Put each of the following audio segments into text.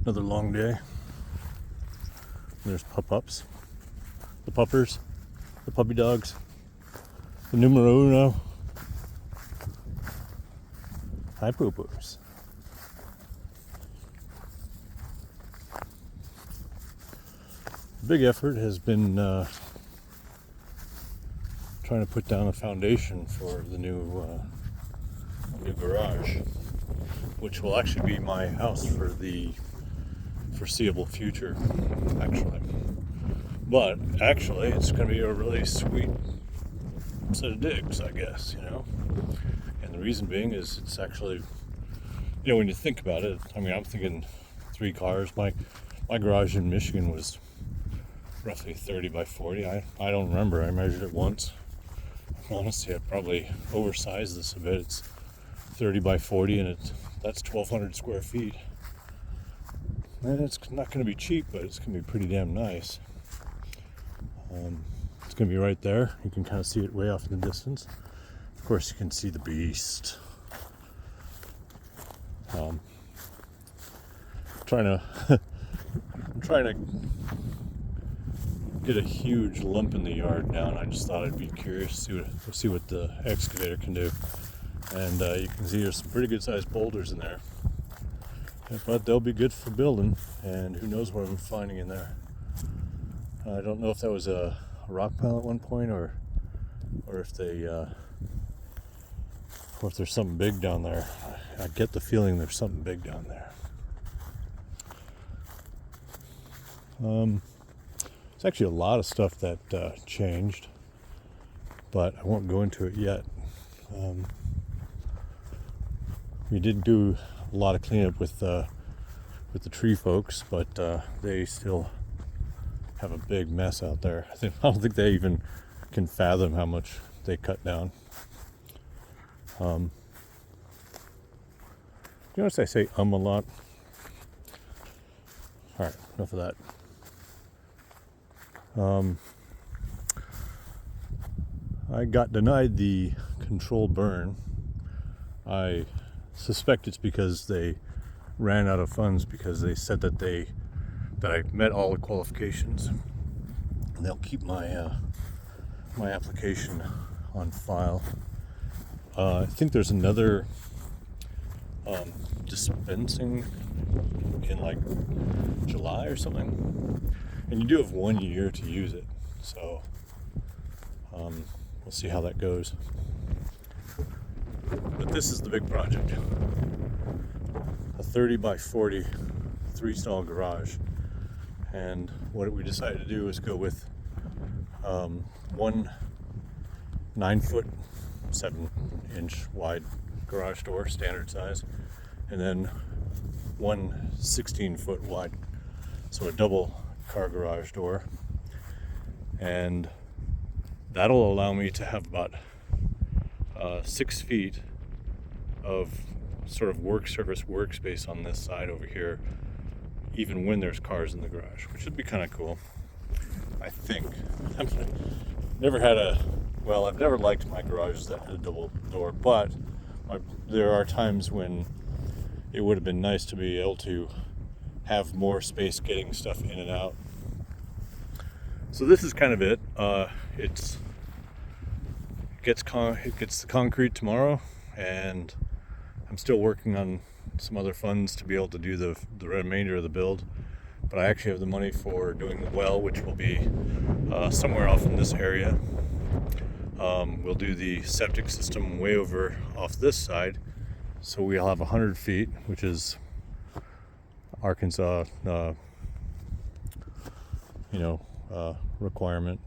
Another long day. There's pup-ups, the puppers, the puppy dogs, the numero uno. Hi, poo-poos. Big effort has been trying to put down a foundation for the new garage, which will actually be my house for the foreseeable future, actually. But actually, it's going to be a really sweet set of digs, I guess, you know. And the reason being is it's actually, you know, when you think about it, I mean, I'm thinking 3 cars. My garage in Michigan was roughly 30 by 40. I don't remember. I measured it once. Honestly, I probably oversized this a bit. It's 30 by 40, and that's 1,200 square feet. And it's not going to be cheap, but it's going to be pretty damn nice. It's going to be right there. You can kind of see it way off in the distance. Of course, you can see the beast. I'm trying to get a huge lump in the yard now, and I just thought I'd be curious to see what the excavator can do. And you can see there's some pretty good sized boulders in there. But they'll be good for building, and who knows what I'm finding in there. I don't know if that was a rock pile at one point, or if there's something big down there. I get the feeling there's something big down there. There's actually a lot of stuff that changed, but I won't go into it yet. We did do a lot of cleanup with the tree folks, but they still have a big mess out there. I don't think they even can fathom how much they cut down. You notice I say a lot? Alright, enough of that. I got denied the controlled burn. I suspect it's because they ran out of funds, because they said that I met all the qualifications, and they'll keep my my application on file. I think there's another dispensing in like July or something, and you do have 1 year to use it, so we'll see how that goes. But this is the big project. A 30 by 40 3-stall garage. And what we decided to do is go with one 9-foot, 7-inch wide garage door, standard size, and then one 16-foot wide, so a double car garage door. And that'll allow me to have about 6 feet of sort of work surface workspace on this side over here, even when there's cars in the garage, which would be kind of cool, I think. I've never liked my garages that had a double door, but there are times when it would have been nice to be able to have more space getting stuff in and out. So this is kind of it. It gets the concrete tomorrow, and I'm still working on some other funds to be able to do the remainder of the build. But I actually have the money for doing the well, which will be somewhere off in this area. We'll do the septic system way over off this side, so we'll have 100 feet, which is Arkansas, requirement.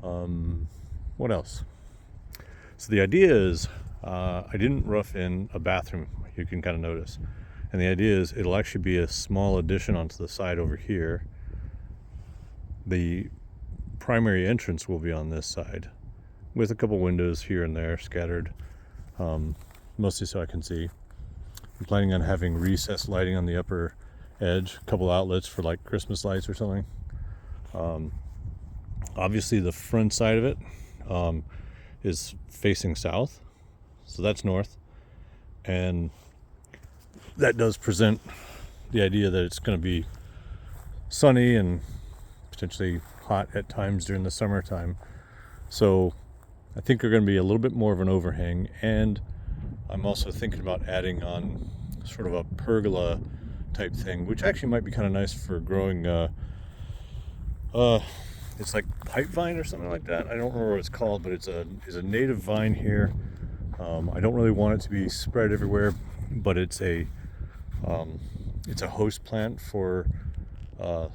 What else? So the idea is, I didn't rough in a bathroom, you can kind of notice. And the idea is it'll actually be a small addition onto the side over here. The primary entrance will be on this side, with a couple windows here and there scattered, mostly so I can see. I'm planning on having recessed lighting on the upper edge, a couple outlets for like Christmas lights or something. Obviously the front side of it is facing south, so that's north, and that does present the idea that it's going to be sunny and potentially hot at times during the summertime. So I think they're going to be a little bit more of an overhang, and I'm also thinking about adding on sort of a pergola type thing, which actually might be kind of nice for growing it's like pipe vine or something like that. I don't remember what it's called, but it's a native vine here. I don't really want it to be spread everywhere, but it's a host plant for I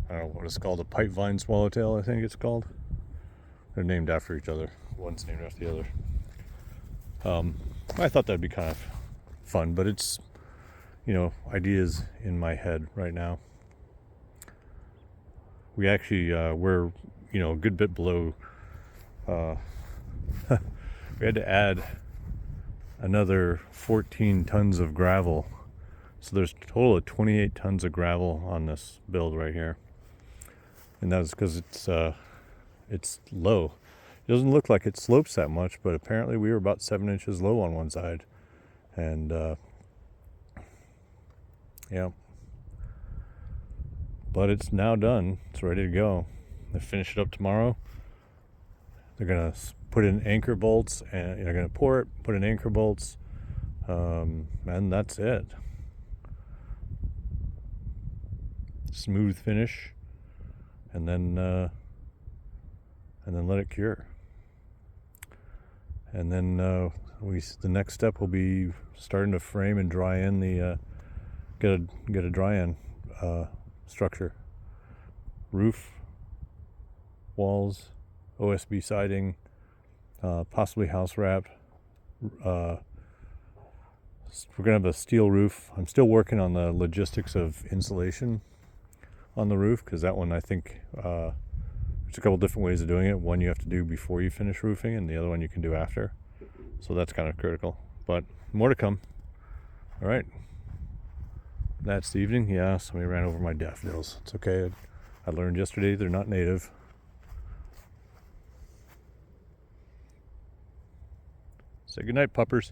don't know what it's called, a pipe vine swallowtail, I think it's called. They're named after each other. One's named after the other. I thought that'd be kind of fun, but it's, ideas in my head right now. We actually we're a good bit below. We had to add another 14 tons of gravel, so there's a total of 28 tons of gravel on this build right here, and that's because it's low. It doesn't look like it slopes that much, but apparently we were about 7 inches low on one side, and yeah. But it's now done. It's ready to go. They finish it up tomorrow. They're gonna put in anchor bolts, and they're gonna pour it, put in anchor bolts, and that's it. Smooth finish, and then let it cure. And then the next step will be starting to frame and dry in the get a dry-in structure, roof, walls, OSB siding, possibly house wrapped. We're gonna have a steel roof. I'm still working on the logistics of insulation on the roof, because that one, I think there's a couple different ways of doing it. One you have to do before you finish roofing, and the other one you can do after. So that's kind of critical, but more to come. All right. That's the evening. Yeah, somebody ran over my daffodils. It's okay. I learned yesterday they're not native. Say goodnight, puppers.